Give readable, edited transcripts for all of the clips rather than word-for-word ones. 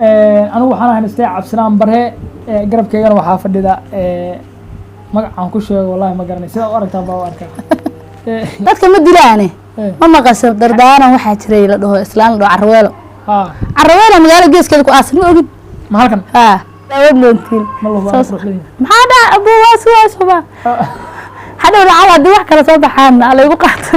anigu waxaan haystay cabsinaan bare garabkeygana waxaa fadhida magacaan ku sheego wallahi ma garanay sida u aragtaa baa u arkaa dadka ma dilaane ma maqasho dardaaran waxaa jiray la dhaho islaan la dhaho Carweelo Carweelo magaalo geeskeeda ku aasan ma ogid ma halkan dawad loontiin ma loo baahan maxaa dhaa abu waaswaasba hadhow lacag haddii wax kala soo baxaan ala igu qaato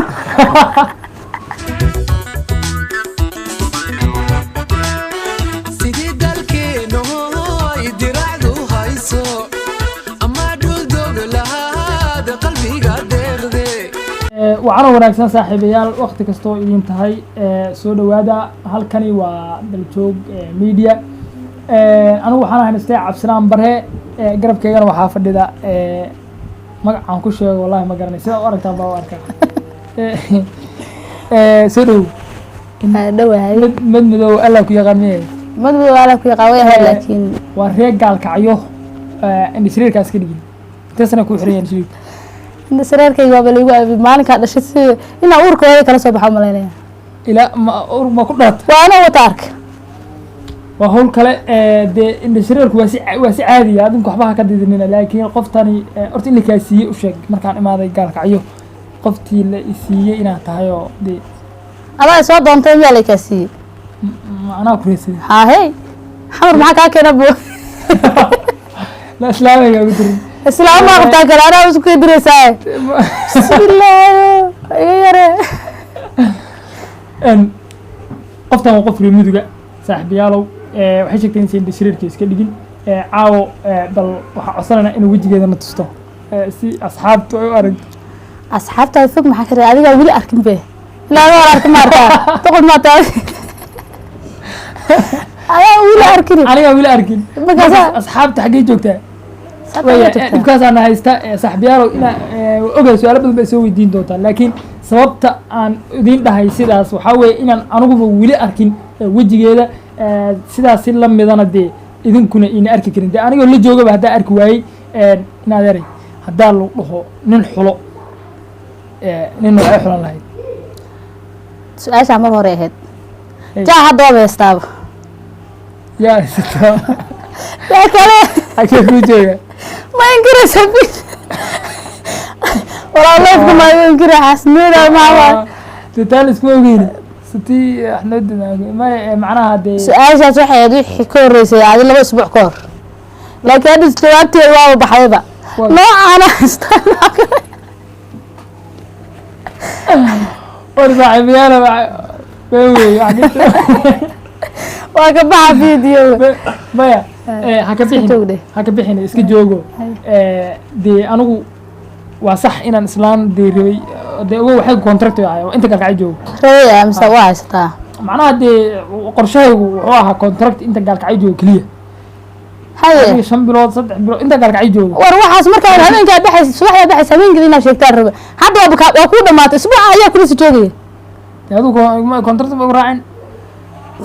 waxaan wanaagsan saaxiibayaal waqti kastoo idin tahay soo dhawaada halkani waa daljoog media anigu waxaan haystay cabsinaan bare garabkeygana waxaa fadhida magacaan ku sheego wallahi ma garanay sida u aragtaa baa u arkaa soo dhow dhawahay madmadow alla ku yaqaan miye madmadow alla ku yaqaan way ahayd laakiin waa reer gaalkacyo indhashireerkaas ka dhigin intaasna ku xiran yahay indhashareerkayga waa lagu aabi maalinka dhashay si ina uurkooda kala soo baxo maleynaya ila ma ku dhaat waa ana wata ark waa hawl kale dee indhashareerku waa si caadi ah adinku waxba ka didinina laakiin qoftani horta in la kaasiiyey u sheeg markaan imaaday gaalkacyo qoftii la isiiyey inaad tahay oo dee adaa soo doontay miyaa la kaasiiyey anaa ku reesay haa hey xamar maxaa kaa keena bu la islaamaya ugu dirin islaam ma qabtaa kale anaa isku diraysaa bismillah iga yare qoftan waa qof reer muduga saaxiibayaalow waxay sheegtay inaysan indhashareerka iska dhigin caawo bal waxaa codsanayna inuu wejigeeda na tusto si asxaabtu ay u aragto asxaabtaada fog maxaa ka reebay adigaa weli arkin be ilaa ma arkin maartaa toqod maataa ayaa weli arkin anigaa weli arkin asxaabta xaggee joogtaa dhibkaasaan haysta saaxiibayaalow inaa ogahay su-aalo badan bay soo weydiin doontaa laakiin sababta aan idiin dhahay sidaas waxaa weeye inaan aniguba weli arkin wejigeeda sidaas si lamidana dee idinkuna ina arki karin dee anigoo la joogaba haddaa arki waayey inaad eray haddaa lagu dhaho nin xulo nin noocay xulan lahayd su-aashaa mar hore ahayd jaa hadda waaba heestaaba yaa haysataa yaa kale xagee kuu jooga ma inkiraysa walaalofka ma inkira xasnida maama taal isku ogeyni sitii axmed ma macnaha dee su-aashaas waxay ahayd wixii ka horreysay adi 2 isbuuc ka hor laakiin hadda jawaabteeda waaba baxdayba noocaana haystaa war saaxiibayaal wey waa ka baxa video maya ha ka bixin iska joogo dee anigu waa sax inaan islaan dee rabay dee uga waxay contract ahay inta gaalkacyo joogo rabay amsa waa haysataa macnaha dee qorshahaygu wuxuu ahaa contract inta gaalkacyo joogo keliya haye 5 bilood 3 bilood inta gaalkacyo joogo war waxaas markaa habeenkaa baxaysa subaxda baxaysa habeenkii inaad sheegtaan raba hadda waa ku dhamaatay isbuuca ayaa kula soo joogaya adigu contract ma raacin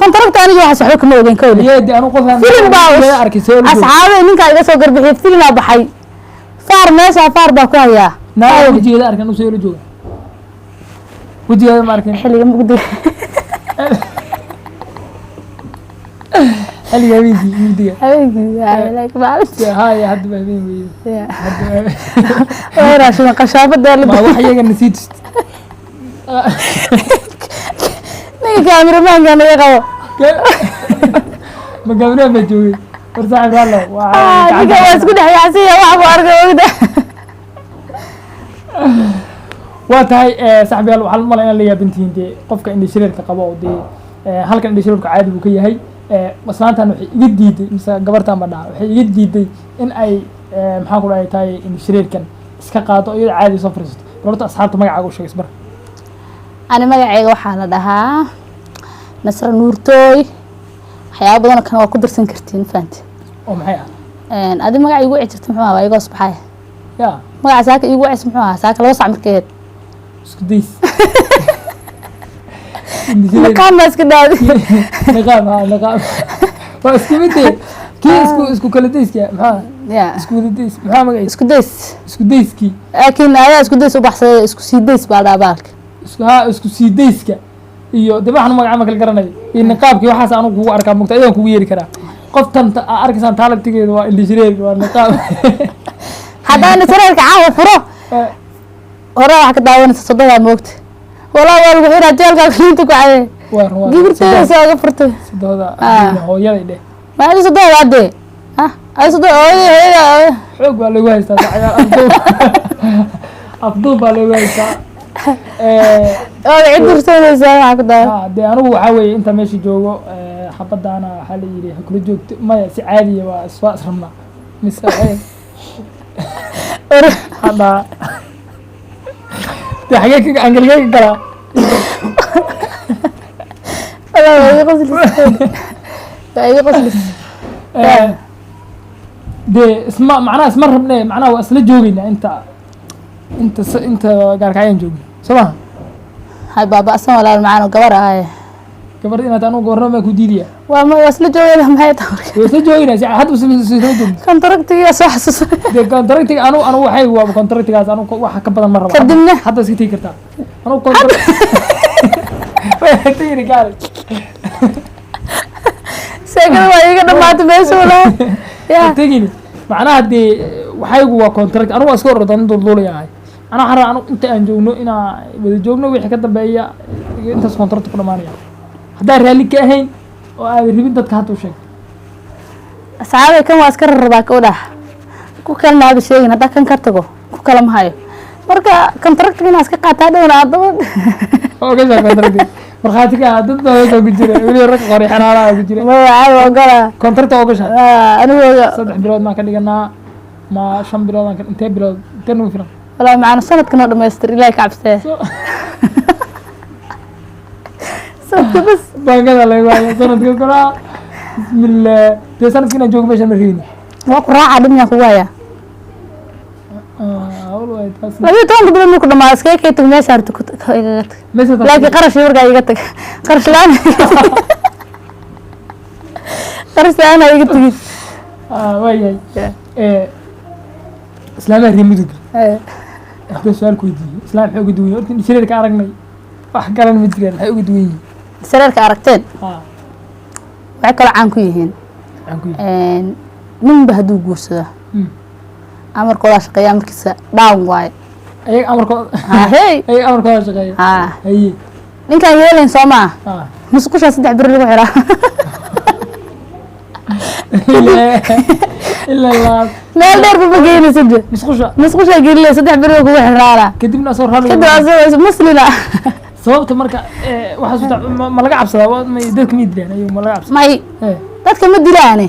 contract aniga waxaas waxba kama ogeyn ka wali yeedi anu qofaan film baa arkay soo asxaabay ninka iga soo garbixiyay film baa baxay faar meesha faar baa ku hayaa naa wajigeeda arkan u soo la jooga wajigeeda ma arkin xilliga mugdi xilliga mugdiga like maalinta haye hadda baa habeen weeye waa raashin qashaafada ma wax iyaga nasiid ninka kaamiramanka naga qabo ma gabriel ma joogay war saaxiib hallo waa isku dhexyaacsiya wax buu arkay ogda waa tahay saaxiibayaal waxaa malay inaan la yaabintihiin dee qofka indhashareerka qabo oo dee halkan indhashareerka caadi buu ka yahay maslaantan waxay iga diiday mise gabartan ba dhaha waxay iga diiday in ay maxaan ku dhahay tahay indhashareerkan iska qaado iyada caadi soo fariisato horta asxaabta magacaaga u sheeg isbar ani magacayga waxaa la dhahaa nasra nuurtooy waxyaaba badan kan waa ku darsan kartiin fahanti oo maxay adi magaca igu wici jirta muxuu ahaa iga wasbaxay ya magaca saaka igu wici muxuu ahaa saaka 2 sac markeed isku days naqaan ma iska daadi naqaan waa isku mid kii isku kala dayska maxaa ya isku days maxaa magaciisa isku dayski laakiin ayaa isku days u baxsaday isku sii days baa dhaabaalka isku sii dayska iyo de waxaan magaca ma kala garanay iyo niqaabkii waxaas anu kugu arkaa mugta ayaan kugu yeeri karaa qoftan arkaysaan taalabtigeeda waa indhishireer waa niqaab haddaan indhishareerka caawa furo hore wax ka daawanaysa soddada moogta walaa waa lagu xiraa jeelkaa kaliinta ku caye gibirteeda sooga furtay soddada hooyaday dheh maadi soddada adee ay soddada hooyada xoog baa lagu haystaa afduub baa lagu haystaa cid dursanaysaa waxaa ku daawa dee anigu waxaa weeye inta meesha joogo xabadaana waxaa la yidhi hakula joogto maya si caadiya waa israbnaa mise hadhaa de xagee angalgee ka galaa dee isma macnaha isma rabne macnaha waa isla joogeynaa inta gaarkacyaan joogna soo maha hay baaba'san walaal macaan gabar ahaye gabar inaad anugu warno maa ku diidaya waa isla joogeyna maxay tahay waa isla joogeynaa hadda isla joogna kontaractiga soo xasuusan dee kontaractiga anu waxay waa kontaractigaas anu waxa ka badan ma rabo kadibna hadda iska tegi kartaa anu tegi gaari sheekada waa iga dhamaatay meesha walaa ya tegini macnaha dee waxaygu waa contract anu waa iska ordan dulduulaya ahay ana waxaan rabaa anu inta aan joogno inaa wada joogno wixii ka dambeeya intaas contract ku dhamaanaya haddaan raalli ka ahayn oo aad ribin dadka hadda u sheeg asxaabay kan waa iska rarrabaa ka udhax ku kalena aada sheegin haddaa kan ka tago ku kala ma hayo marka contractiga inaa iska qaataa dhowna adaba ogashaa contractiga markhaatiga dad baa ku jira weli rag qori xanaanaha ku jira maya caadi ogola contracta ogasha anigooda 3 bilood maan ka dhiganaa ma 5 bilood aan intee bilood intee nagu filan walaa macana sanadka noo dhamaystir ilaahay ka cabsee sanadka bas baangada laga waayo sanadka kolaa bismillah dee sanadka inaan joogo meesha ma rabin waa ku raaca dhimyaa kugu hayaa 12 bilood marku dhamaado iskaga kay tag meesha harta igaga tag laakiin qarash markaa iga tag qarash la-aan qarash la-aan iga tagin waayahay islaamaha reer mudug hadda su-aal ku weydiiyey islaam maxay uga duwan yihin horta indhishareerka aragnay wax garan ma jiraan maxay uga duwan yihiin indhishareerka aragteen waxay kaloo caan ku yihiin ninba hadduu guursado amarkoodaa shaqeeya amarkiisa down waaye ayaga amarkooda ayaga amarkooda shaqeeya haye ninkaan yeelayn soo maa musqushaa 3 bir lagu xiraa ilaa meel dheer ba geynaysa de musqushaa gelinay 3 bir kugu xiraana kadibna soo raali kadib asoo muslina sababta marka waxaa ma laga cabsadaa dadka ma dilaan ayuu ma laga cabsadaa may dadka ma dilaane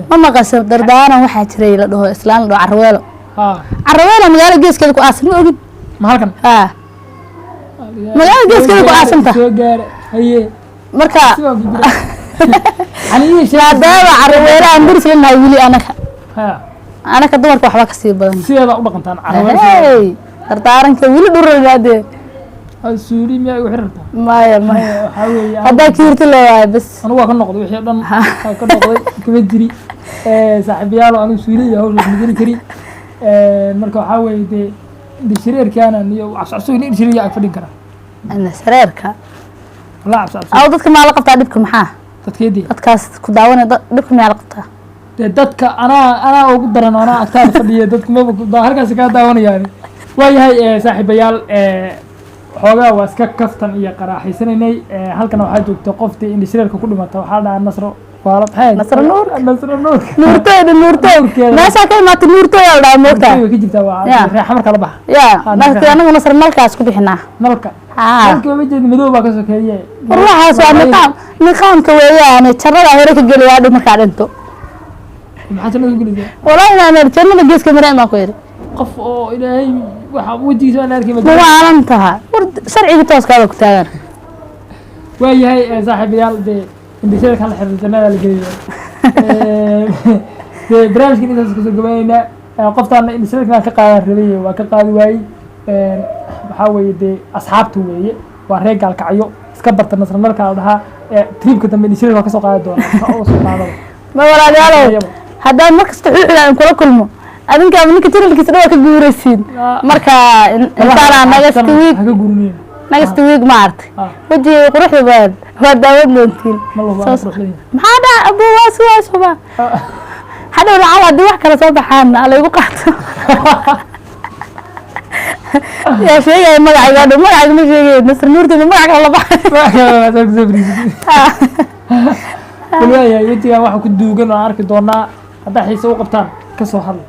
ma maqasho dardaaran waxaa jiray la dhaho islaan la dhaho carweelo carweelo magaalo geeskeeda ku aasan ma ogid ma halkan magaalo geeskeeda ku aasanta soo gaara haye marka maadaama carweelo aan daris lanahay weli anaka dumarka waxba kasii badan sideeda u dhaqantaan carweelo dardaaranka weli dhuranaadee suuli miyaa igu xirartaa maya waxaa weeye haddaa kiirti leewaay bas anigu waa ka noqday wixii dhan ka noqday kama jiri saaxiibayaalo anigu suuli iyo hawshaas ma jiri kari marka waxaa weeye dee indhishareerkaanan iyo cabsicabsiga nin indhishareer yaa ag fadhin karaa indhishareerka walaa cabsicabsiga aw dadka maa la qabtaa dhibka maxaa dadkeedii dadkaas ku daawanaya dhibka miyaa la qabtaa dee dadka anaa ugu daran anaa agtaada fadhiya dadku maba halkaasi kaa daawanayaan waayahay saaxiibayaal xoogaa waa iska kaftan iyo qaraaxaysanaynay halkana waxaa joogta qoftii indhishareerka ku dhimata waxaa dhahaa nasro waala nasro nuur nuurteeda meeshaa ka imaatay nuurtooda la dhaha moogtaa way ka jirtaa waa reexa marka la baxa ya anagu nasr nalkaas ku bixinaa nalka nalka ma jeedi madow baa ka sokeeye warlahaas waa niqaamka weeyaane jarada hore ka geliyaa dhib markaa dhinto maxaa jannada ku gelaysaa walaahi inaan jannada geeska mareen baan ku yidhi qof oo ilaahay waxa wejigiisa aan arkay ma waalan taha war sharciga tooskaada ku taagan waayahay saaxiibayaal dee indhishareerka la xiriir jannada la geliyo dee barnaamijkan intaas kasoo gabaynaynaa qoftaana indhishareerkan ka qaadan rabay waa ka qaadi waayey waxaa weeye dee asxaabta weeye waa reer gaalkacyo iska barta nasranalka la dhahaa triibka dambe indhishareerka waa kasoo qaadi doonaa oo soo qaadada ma walaalayaalow haddaan markasta xuuxda aan kula kulmo adinkaaba ninka janalkiisa dhawaa ka guuraysiin marka intaanaa naga iska wiig haka guurinayn next week ma artay wajiga quruxda badan waa daawad doontiin maxaa dhaa abuu waa suba hadhow lacag haddii wax kala soo baxaan alaygu qaato yaa sheegaya magacayga dhan magacayga ma sheegay nasr nuurta magac kala la baxay walaayahay wejigaan waxa ku duugan oo arki doonaa haddaa xiise u qabtaan ka soo hadla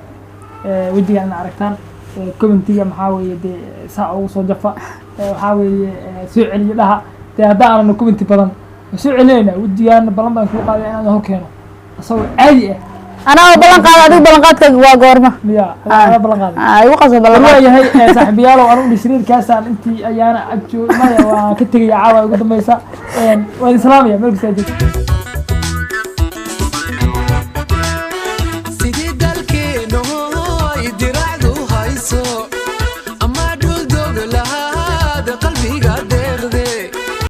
wejigaan aragtaan commentiga maxaa weeye dee saa ugu soo jafa waxaa weeye soo celiyo dhaha dee haddaa aanan commenti badan soo celinayna wejigaan ballan baan kuu qaaday inaan hor keeno asagoo caadi ah أنا بلنقاد أديك بلنقاد كجوارما. يا أنا بلنقاد. أيوة قصة بلنقاد. هي صاحبي يا لو أنا بشرير كاسان أنتي أيانا أجو ما يا كتير يا عوا قدام يسا وإسلامية ملك سيدي.